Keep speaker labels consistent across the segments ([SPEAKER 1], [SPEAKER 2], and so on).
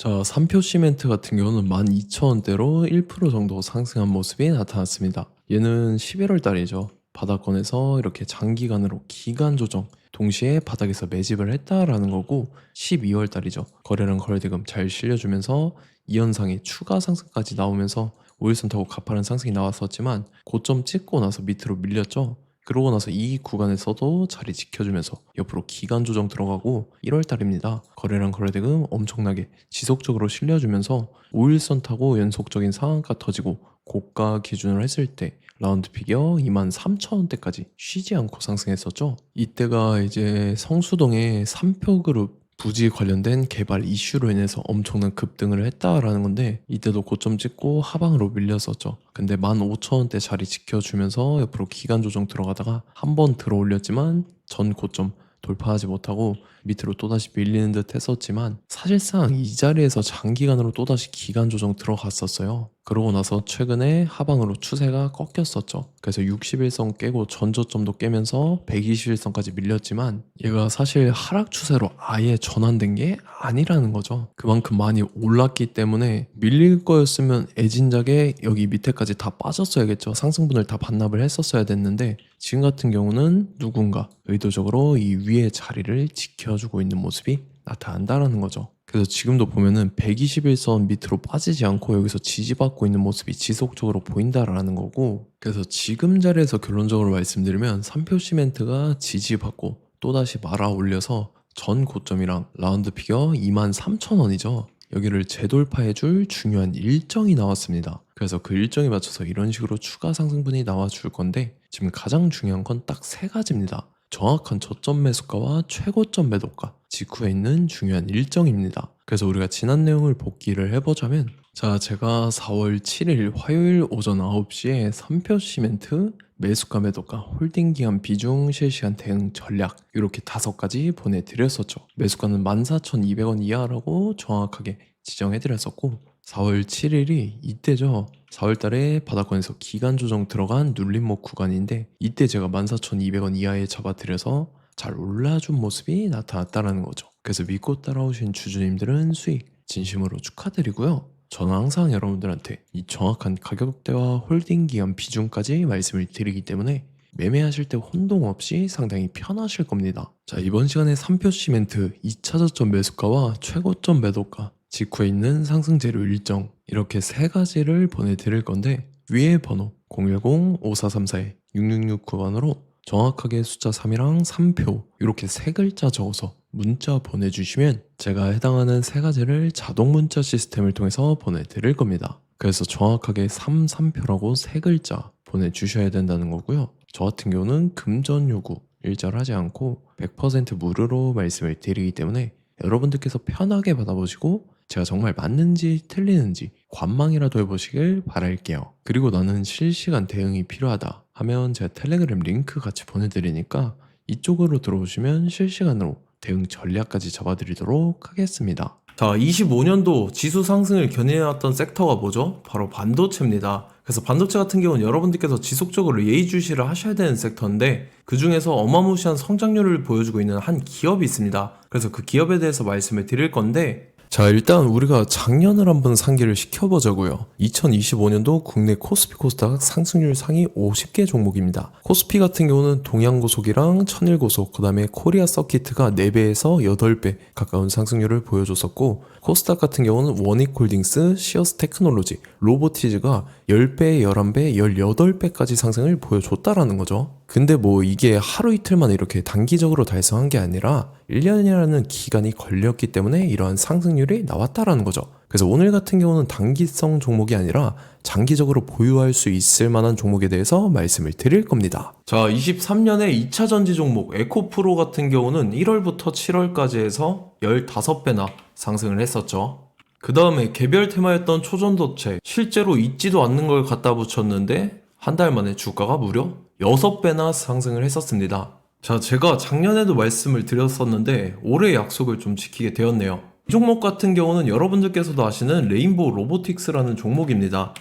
[SPEAKER 1] 자, 삼표 시멘트 같은 경우는 12,000원대로 1% 정도 상승한 모습이 나타났습니다. 얘는 11월 달이죠. 바닥권에서 이렇게 장기간으로 기간 조정, 동시에 바닥에서 매집을 했다라는 거고, 12월 달이죠. 거래량 거래대금 잘 실려주면서 이 현상이 추가 상승까지 나오면서 5일선 타고 가파른 상승이 나왔었지만 고점 찍고 나서 밑으로 밀렸죠. 그러고 나서 이 구간에서도 자리 지켜주면서 옆으로 기간 조정 들어가고 1월 달입니다. 거래량 거래대금 엄청나게 지속적으로 실려주면서 5일선 타고 연속적인 상한가 터지고 고가 기준으로 했을 때 라운드 피겨 23,000원대까지 쉬지 않고 상승했었죠. 이때가 이제 성수동의 3표 그룹 부지 관련된 개발 이슈로 인해서 엄청난 급등을 했다라는 건데, 이때도 고점 찍고 하방으로 밀렸었죠. 근데 15,000원대 자리 지켜주면서 옆으로 기간 조정 들어가다가 한 번 들어 올렸지만 전 고점 돌파하지 못하고 밑으로 또다시 밀리는 듯 했었지만, 사실상 이 자리에서 장기간으로 또다시 기간 조정 들어갔었어요. 그러고 나서 최근에 하방으로 추세가 꺾였었죠. 그래서 61선 깨고 전저점도 깨면서 121선까지 밀렸지만, 얘가 사실 하락 추세로 아예 전환된 게 아니라는 거죠. 그만큼 많이 올랐기 때문에 밀릴 거였으면 애진작에 여기 밑에까지 다 빠졌어야겠죠. 상승분을 다 반납을 했었어야 됐는데, 지금 같은 경우는 누군가 의도적으로 이 위에 자리를 지켜주고 있는 모습이 나타난다라는 거죠. 그래서 지금도 보면은 121선 밑으로 빠지지 않고 여기서 지지받고 있는 모습이 지속적으로 보인다라는 거고, 그래서 지금 자리에서 결론적으로 말씀드리면 3표 시멘트가 지지받고 또다시 말아 올려서 전 고점이랑 라운드 피겨 23,000원이죠. 여기를 재돌파해줄 중요한 일정이 나왔습니다. 그래서 그 일정에 맞춰서 이런 식으로 추가 상승분이 나와줄 건데, 지금 가장 중요한 건 딱 세 가지입니다. 정확한 저점 매수가와 최고점 매도가, 직후에 있는 중요한 일정입니다. 그래서 우리가 지난 내용을 복기를 해보자면, 자, 제가 4월 7일 화요일 오전 9시에 3표 시멘트 매수가 매도가 홀딩 기간 비중 실시간 대응 전략 이렇게 5가지 보내드렸었죠. 매수가는 14,200원 이하라고 정확하게 지정해드렸었고, 4월 7일이 이때죠. 4월 달에 바닥권에서 기간 조정 들어간 눌림목 구간인데, 이때 제가 14,200원 이하에 잡아드려서 잘 올라준 모습이 나타났다라는 거죠. 그래서 믿고 따라오신 주주님들은 수익 진심으로 축하드리고요. 저는 항상 여러분들한테 이 정확한 가격대와 홀딩 기간 비중까지 말씀을 드리기 때문에 매매하실 때 혼동 없이 상당히 편하실 겁니다. 자, 이번 시간에 3표 시멘트 2차 저점 매수가와 최고점 매도가, 직후에 있는 상승재료 일정, 이렇게 세 가지를 보내드릴 건데, 위에 번호 010-5434-6669번으로 정확하게 숫자 3이랑 3표 이렇게 세 글자 적어서 문자 보내주시면 제가 해당하는 세 가지를 자동 문자 시스템을 통해서 보내드릴 겁니다. 그래서 정확하게 3표라고 세 글자 보내주셔야 된다는 거고요. 저 같은 경우는 금전 요구 일절하지 않고 100% 무료로 말씀을 드리기 때문에 여러분들께서 편하게 받아보시고 제가 정말 맞는지 틀리는지 관망이라도 해보시길 바랄게요. 그리고 나는 실시간 대응이 필요하다 하면 제가 텔레그램 링크 같이 보내드리니까 이쪽으로 들어오시면 실시간으로 대응 전략까지 잡아드리도록 하겠습니다. 자, 25년도 지수 상승을 견인해왔던 섹터가 뭐죠? 바로 반도체입니다. 그래서 반도체 같은 경우는 여러분들께서 지속적으로 예의주시를 하셔야 되는 섹터인데, 그 중에서 어마무시한 성장률을 보여주고 있는 한 기업이 있습니다. 그래서 그 기업에 대해서 말씀을 드릴 건데, 자, 일단 우리가 작년을 한번 상기를 시켜보자고요. 2025년도 국내 코스피 코스닥 상승률 상위 50개 종목입니다. 코스피 같은 경우는 동양고속이랑 천일고속, 그 다음에 코리아 서키트가 4배에서 8배 가까운 상승률을 보여줬었고, 코스닥 같은 경우는 원익홀딩스, 시어스 테크놀로지, 로보티즈가 10배, 11배, 18배까지 상승을 보여줬다라는 거죠. 근데 뭐 이게 하루 이틀만 이렇게 단기적으로 달성한 게 아니라 1년이라는 기간이 걸렸기 때문에 이러한 상승률이 나왔다라는 거죠. 그래서 오늘 같은 경우는 단기성 종목이 아니라 장기적으로 보유할 수 있을 만한 종목에 대해서 말씀을 드릴 겁니다. 자, 23년에 2차 전지 종목 에코프로 같은 경우는 1월부터 7월까지 해서 15배나 상승을 했었죠. 그 다음에 개별 테마였던 초전도체, 실제로 있지도 않는 걸 갖다 붙였는데 한 달 만에 주가가 무려 6배나 상승을 했었습니다. 자, 제가 작년에도 말씀을 드렸었는데 올해 약속을 좀 지키게 되었네요. 이 종목 같은 경우는 여러분들께서도 아시는 레인보우 로보틱스라는 종목입니다.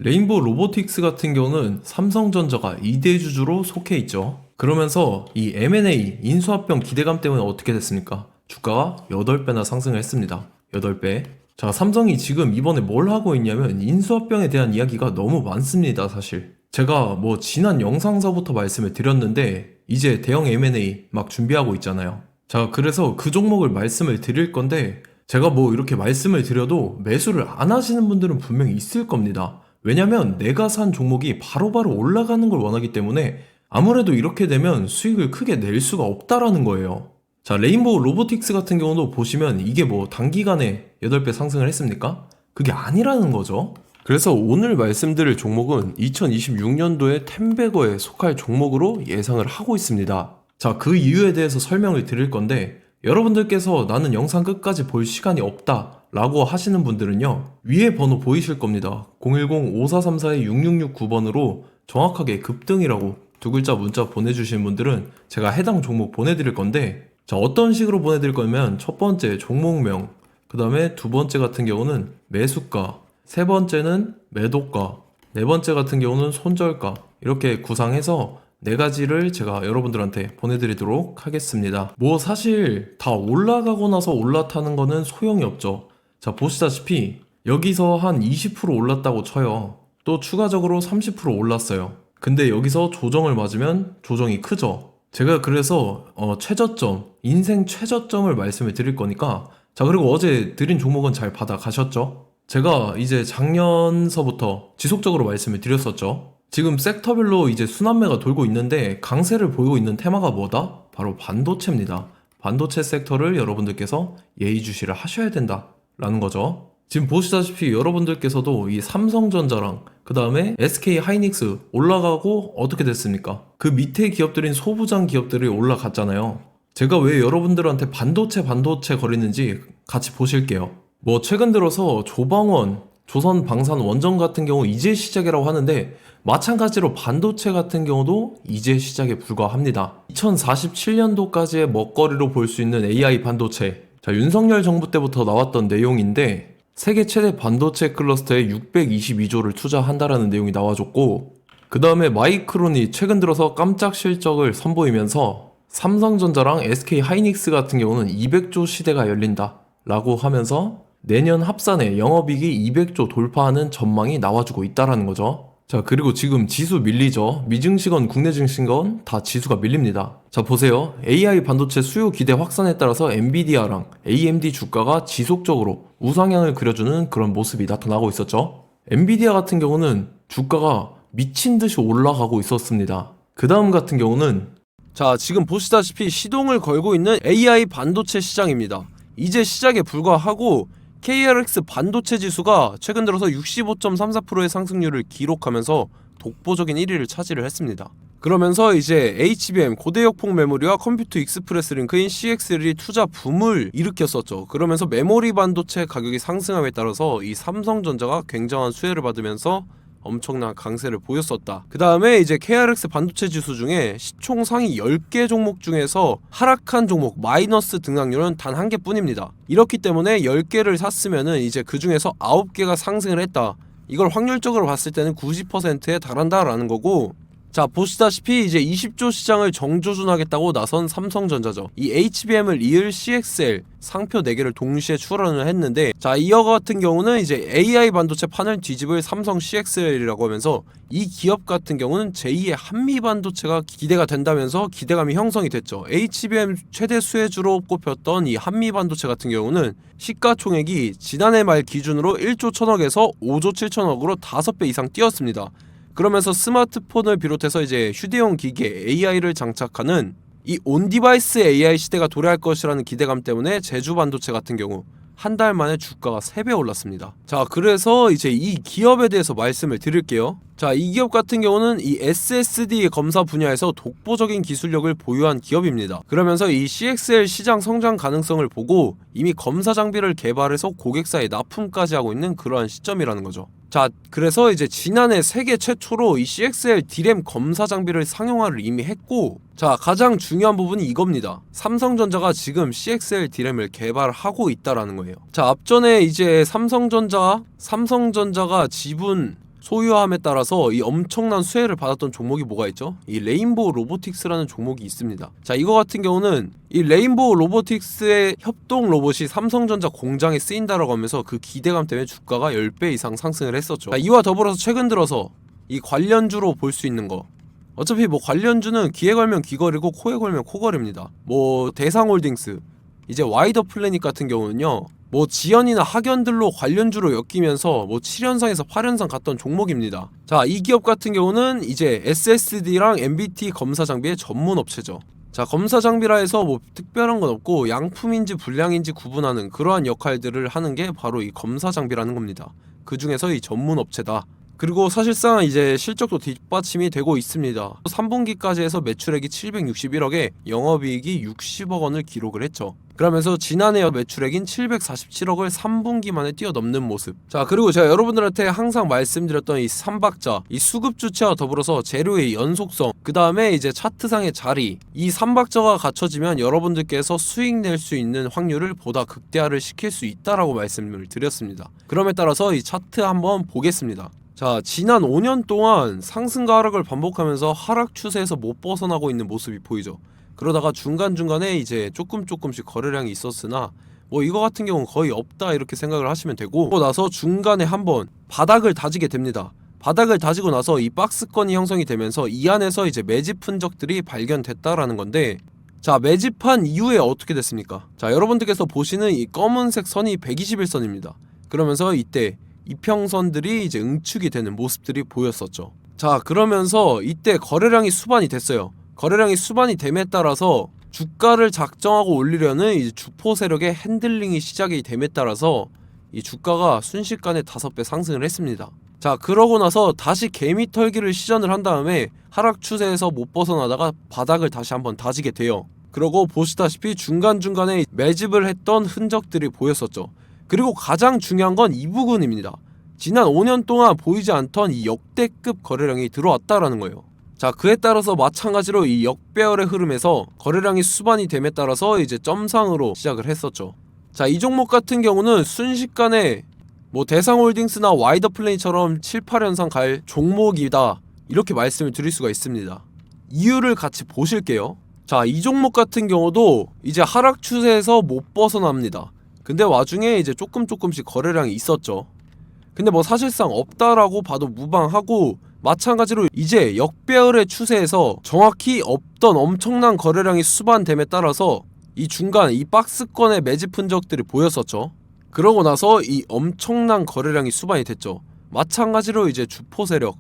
[SPEAKER 1] 레인보우 로보틱스 같은 경우는 삼성전자가 2대 주주로 속해 있죠. 그러면서 이 M&A 인수합병 기대감 때문에 어떻게 됐습니까? 주가가 8배나 상승을 했습니다. 8배. 자, 삼성이 지금 이번에 뭘 하고 있냐면 인수합병에 대한 이야기가 너무 많습니다, 사실. 제가 뭐 지난 영상서부터 말씀을 드렸는데 이제 대형 M&A 막 준비하고 있잖아요. 자, 그래서 그 종목을 말씀을 드릴 건데 제가 뭐 이렇게 말씀을 드려도 매수를 안 하시는 분들은 분명히 있을 겁니다. 왜냐면 내가 산 종목이 바로바로 올라가는 걸 원하기 때문에 아무래도 이렇게 되면 수익을 크게 낼 수가 없다라는 거예요. 자, 레인보우 로보틱스 같은 경우도 보시면 이게 뭐 단기간에 8배 상승을 했습니까? 그게 아니라는 거죠. 그래서 오늘 말씀드릴 종목은 2026년도에 텐베거에 속할 종목으로 예상을 하고 있습니다. 자, 그 이유에 대해서 설명을 드릴 건데 여러분들께서 나는 영상 끝까지 볼 시간이 없다 라고 하시는 분들은요, 위에 번호 보이실 겁니다. 010-5434-6669번으로 정확하게 급등이라고 두 글자 문자 보내주시는 분들은 제가 해당 종목 보내드릴 건데, 자, 어떤 식으로 보내드릴 거냐면 첫 번째 종목명, 그 다음에 두 번째 같은 경우는 매수가, 세 번째는 매도가, 네 번째 같은 경우는 손절가, 이렇게 구상해서 네 가지를 제가 여러분들한테 보내드리도록 하겠습니다. 뭐 사실 다 올라가고 나서 올라타는 거는 소용이 없죠. 자, 보시다시피 여기서 한 20% 올랐다고 쳐요. 또 추가적으로 30% 올랐어요. 근데 여기서 조정을 맞으면 조정이 크죠. 제가 그래서 최저점, 인생 최저점을 말씀을 드릴 거니까, 자, 그리고 어제 드린 종목은 잘 받아 가셨죠? 제가 이제 작년서부터 지속적으로 말씀을 드렸었죠. 지금 섹터별로 이제 순환매가 돌고 있는데 강세를 보이고 있는 테마가 뭐다? 바로 반도체입니다. 반도체 섹터를 여러분들께서 예의주시를 하셔야 된다라는 거죠. 지금 보시다시피 여러분들께서도 이 삼성전자랑 그 다음에 SK 하이닉스 올라가고 어떻게 됐습니까? 그 밑에 기업들인 소부장 기업들이 올라갔잖아요. 제가 왜 여러분들한테 반도체 거리는지 같이 보실게요. 뭐 최근 들어서 조방원, 조선방산 원전 같은 경우 이제 시작이라고 하는데 마찬가지로 반도체 같은 경우도 이제 시작에 불과합니다. 2047년도까지의 먹거리로 볼 수 있는 AI 반도체. 자, 윤석열 정부 때부터 나왔던 내용인데 세계 최대 반도체 클러스터에 622조를 투자한다라는 내용이 나와줬고, 그 다음에 마이크론이 최근 들어서 깜짝 실적을 선보이면서 삼성전자랑 SK 하이닉스 같은 경우는 200조 시대가 열린다 라고 하면서 내년 합산에 영업이익이 200조 돌파하는 전망이 나와주고 있다라는 거죠. 자, 그리고 지금 지수 밀리죠. 미증시건 국내 증시건 다 지수가 밀립니다. 자, 보세요. AI 반도체 수요 기대 확산에 따라서 엔비디아랑 AMD 주가가 지속적으로 우상향을 그려주는 그런 모습이 나타나고 있었죠. 엔비디아 같은 경우는 주가가 미친 듯이 올라가고 있었습니다. 그 다음 같은 경우는, 자, 지금 보시다시피 시동을 걸고 있는 AI 반도체 시장입니다. 이제 시작에 불과하고 KRX 반도체 지수가 최근 들어서 65.34%의 상승률을 기록하면서 독보적인 1위를 차지를 했습니다. 그러면서 이제 HBM 고대역폭 메모리와 컴퓨터 익스프레스 링크인 CXL이 투자 붐을 일으켰었죠. 그러면서 메모리 반도체 가격이 상승함에 따라서 이 삼성전자가 굉장한 수혜를 받으면서 엄청난 강세를 보였었다. 그 다음에 이제 KRX 반도체 지수 중에 시총 상위 10개 종목 중에서 하락한 종목 마이너스 등락률은 단 1개뿐입니다. 이렇기 때문에 10개를 샀으면은 이제 그 중에서 9개가 상승을 했다. 이걸 확률적으로 봤을 때는 90%에 달한다라는 거고, 자, 보시다시피 이제 20조 시장을 정조준하겠다고 나선 삼성전자죠. 이 HBM을 이을 CXL 상표 4개를 동시에 출원을 했는데, 자, 이어 같은 경우는 이제 AI 반도체 판을 뒤집을 삼성 CXL이라고 하면서 이 기업 같은 경우는 제2의 한미 반도체가 기대가 된다면서 기대감이 형성이 됐죠. HBM 최대 수혜주로 꼽혔던 이 한미 반도체 같은 경우는 시가총액이 지난해 말 기준으로 1조 1000억에서 5조 7천억으로 5배 이상 뛰었습니다. 그러면서 스마트폰을 비롯해서 이제 휴대용 기기에 AI를 장착하는 이 온디바이스 AI 시대가 도래할 것이라는 기대감 때문에 제주 반도체 같은 경우 한 달 만에 주가가 3배 올랐습니다. 자, 그래서 이제 이 기업에 대해서 말씀을 드릴게요. 자, 이 기업 같은 경우는 이 SSD 검사 분야에서 독보적인 기술력을 보유한 기업입니다. 그러면서 이 CXL 시장 성장 가능성을 보고 이미 검사 장비를 개발해서 고객사에 납품까지 하고 있는 그러한 시점이라는 거죠. 자, 그래서 이제 지난해 세계 최초로 이 CXL D램 검사 장비를 상용화를 이미 했고, 자, 가장 중요한 부분이 이겁니다. 삼성전자가 지금 CXL D램을 개발하고 있다라는 거예요. 자, 앞전에 이제 삼성전자가 지분
[SPEAKER 2] 소유함에 따라서 이 엄청난 수혜를 받았던 종목이 뭐가 있죠? 이 레인보우 로보틱스라는 종목이 있습니다. 자, 이거 같은 경우는 이 레인보우 로보틱스의 협동 로봇이 삼성전자 공장에 쓰인다라고 하면서 그 기대감 때문에 주가가 10배 이상 상승을 했었죠. 자, 이와 더불어서 최근 들어서 이 관련주로 볼 수 있는 거, 어차피 뭐 관련주는 귀에 걸면 귀걸이고 코에 걸면 코걸입니다. 뭐 대상홀딩스, 이제 와이더 플래닛 같은 경우는요, 뭐 지연이나 학연들로 관련주로 엮이면서 뭐 7연상에서 8연상 갔던 종목입니다. 자, 이 기업 같은 경우는 이제 SSD랑 MBT 검사 장비의 전문 업체죠. 자, 검사 장비라 해서 뭐 특별한 건 없고 양품인지 불량인지 구분하는 그러한 역할들을 하는 게 바로 이 검사 장비라는 겁니다. 그 중에서 이 전문 업체다. 그리고 사실상 이제 실적도 뒷받침이 되고 있습니다. 3분기까지 해서 매출액이 761억에 영업이익이 60억 원을 기록을 했죠. 그러면서 지난해 매출액인 747억을 3분기 만에 뛰어넘는 모습. 자, 그리고 제가 여러분들한테 항상 말씀드렸던 이 3박자, 이 수급 주체와 더불어서 재료의 연속성, 그 다음에 이제 차트상의 자리, 이 3박자가 갖춰지면 여러분들께서 수익 낼 수 있는 확률을 보다 극대화를 시킬 수 있다라고 말씀을 드렸습니다. 그럼에 따라서 이 차트 한번 보겠습니다. 자, 지난 5년 동안 상승과 하락을 반복하면서 하락 추세에서 못 벗어나고 있는 모습이 보이죠. 그러다가 중간중간에 이제 조금씩 거래량이 있었으나 뭐 이거 같은 경우는 거의 없다 이렇게 생각을 하시면 되고, 그러고 나서 중간에 한번 바닥을 다지게 됩니다. 바닥을 다지고 나서 이 박스권이 형성이 되면서 이 안에서 이제 매집 흔적들이 발견됐다라는 건데, 자, 매집한 이후에 어떻게 됐습니까? 자, 여러분들께서 보시는 이 검은색 선이 121선입니다. 그러면서 이때 이평선들이 이제 응축이 되는 모습들이 보였었죠. 자, 그러면서 이때 거래량이 수반이 됐어요. 거래량이 수반이 됨에 따라서 주가를 작정하고 올리려는 이제 주포 세력의 핸들링이 시작이 됨에 따라서 이 주가가 순식간에 5배 상승을 했습니다. 자, 그러고 나서 다시 개미 털기를 시전을 한 다음에 하락 추세에서 못 벗어나다가 바닥을 다시 한번 다지게 돼요. 그러고 보시다시피 중간중간에 매집을 했던 흔적들이 보였었죠. 그리고 가장 중요한 건 이 부분입니다. 지난 5년 동안 보이지 않던 이 역대급 거래량이 들어왔다라는 거예요. 자, 그에 따라서 마찬가지로 이 역배열의 흐름에서 거래량이 수반이 됨에 따라서 이제 점상으로 시작을 했었죠. 자, 이 종목 같은 경우는 순식간에 뭐 대상홀딩스나 와이더 플래닛처럼 7, 8연상 갈 종목이다 이렇게 말씀을 드릴 수가 있습니다. 이유를 같이 보실게요. 자, 이 종목 같은 경우도 이제 하락 추세에서 못 벗어납니다. 근데 와중에 이제 조금씩 거래량이 있었죠. 근데 뭐 사실상 없다라고 봐도 무방하고, 마찬가지로 이제 역배열의 추세에서 정확히 없던 엄청난 거래량이 수반됨에 따라서 이 중간 이 박스권의 매집 흔적들이 보였었죠. 그러고 나서 이 엄청난 거래량이 수반이 됐죠. 마찬가지로 이제 주포 세력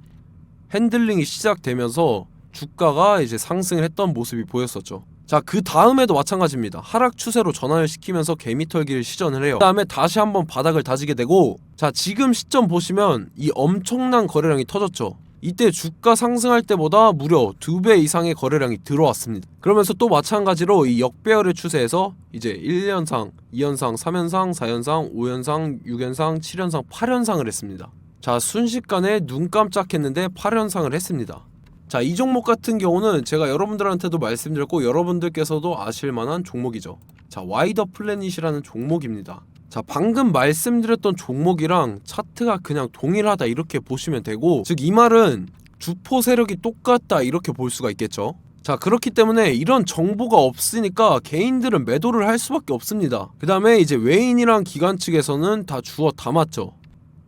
[SPEAKER 2] 핸들링이 시작되면서 주가가 이제 상승을 했던 모습이 보였었죠. 자, 그 다음에도 마찬가지입니다. 하락 추세로 전환을 시키면서 개미털기를 시전을 해요. 그 다음에 다시 한번 바닥을 다지게 되고, 자, 지금 시점 보시면 이 엄청난 거래량이 터졌죠. 이때 주가 상승할 때보다 무려 2배 이상의 거래량이 들어왔습니다. 그러면서 또 마찬가지로 이 역배열의 추세에서 이제 1연상, 2연상, 3연상, 4연상, 5연상, 6연상, 7연상, 8연상을 했습니다. 자, 순식간에 눈 깜짝했는데 8연상을 했습니다. 자, 이 종목 같은 경우는 제가 여러분들한테도 말씀드렸고 여러분들께서도 아실만한 종목이죠. 자, 와이더 플래닛이라는 종목입니다. 자, 방금 말씀드렸던 종목이랑 차트가 그냥 동일하다 이렇게 보시면 되고, 즉 이 말은 주포 세력이 똑같다 이렇게 볼 수가 있겠죠. 자, 그렇기 때문에 이런 정보가 없으니까 개인들은 매도를 할 수밖에 없습니다. 그 다음에 이제 외인이랑 기관 측에서는 다 주워 담았죠.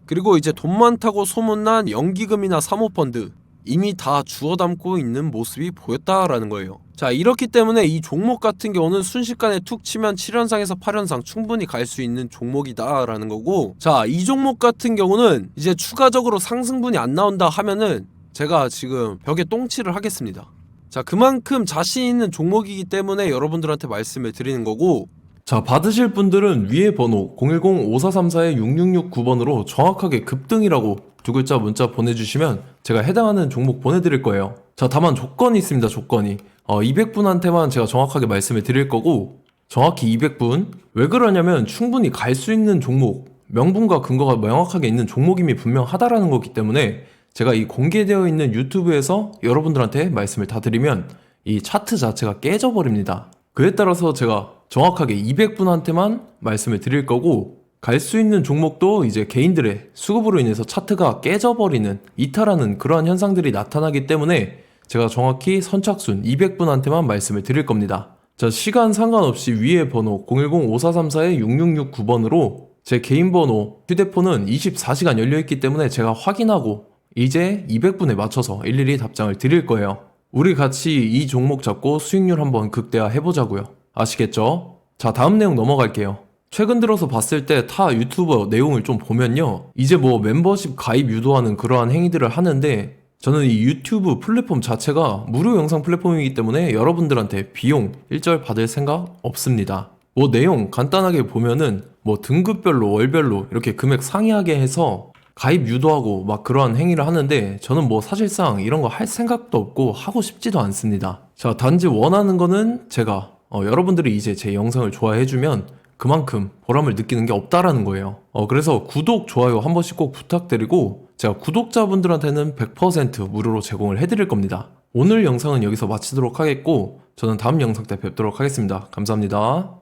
[SPEAKER 2] 그리고 이제 돈 많다고 소문난 연기금이나 사모펀드 이미 다 주워 담고 있는 모습이 보였다라는 거예요. 자, 이렇기 때문에 이 종목 같은 경우는 순식간에 툭 치면 7연상에서 8연상 충분히 갈 수 있는 종목이다 라는 거고, 자, 이 종목 같은 경우는 이제 추가적으로 상승분이 안 나온다 하면은 제가 지금 벽에 똥칠을 하겠습니다. 자, 그만큼 자신 있는 종목이기 때문에 여러분들한테 말씀을 드리는 거고,
[SPEAKER 1] 자, 받으실 분들은 위에 번호 010-5434-6669번으로 정확하게 급등이라고 두 글자 문자 보내주시면 제가 해당하는 종목 보내드릴 거예요. 자, 다만 조건이 있습니다. 조건이 200분한테만 제가 정확하게 말씀을 드릴 거고, 정확히 200분. 왜 그러냐면 충분히 갈 수 있는 종목, 명분과 근거가 명확하게 있는 종목임이 분명하다라는 거기 때문에 제가 이 공개되어 있는 유튜브에서 여러분들한테 말씀을 다 드리면 이 차트 자체가 깨져버립니다. 그에 따라서 제가 정확하게 200분한테만 말씀을 드릴 거고, 갈 수 있는 종목도 이제 개인들의 수급으로 인해서 차트가 깨져버리는 이탈하는 그러한 현상들이 나타나기 때문에 제가 정확히 선착순 200분한테만 말씀을 드릴 겁니다. 자, 시간 상관없이 위에 번호 010-5434-6669번으로 제 개인 번호, 휴대폰은 24시간 열려있기 때문에 제가 확인하고 이제 200분에 맞춰서 일일이 답장을 드릴 거예요. 우리 같이 이 종목 잡고 수익률 한번 극대화 해보자고요. 아시겠죠? 자, 다음 내용 넘어갈게요. 최근 들어서 봤을 때 타 유튜버 내용을 좀 보면요, 이제 뭐 멤버십 가입 유도하는 그러한 행위들을 하는데, 저는 이 유튜브 플랫폼 자체가 무료 영상 플랫폼이기 때문에 여러분들한테 비용 일절 받을 생각 없습니다. 뭐 내용 간단하게 보면은 뭐 등급별로 월별로 이렇게 금액 상이하게 해서 가입 유도하고 막 그러한 행위를 하는데, 저는 뭐 사실상 이런 거 할 생각도 없고 하고 싶지도 않습니다. 자, 단지 원하는 거는 제가 여러분들이 이제 제 영상을 좋아해주면 그만큼 보람을 느끼는 게 없다라는 거예요. 그래서 구독, 좋아요 한 번씩 꼭 부탁드리고, 제가 구독자분들한테는 100% 무료로 제공을 해드릴 겁니다. 오늘 영상은 여기서 마치도록 하겠고, 저는 다음 영상 때 뵙도록 하겠습니다. 감사합니다.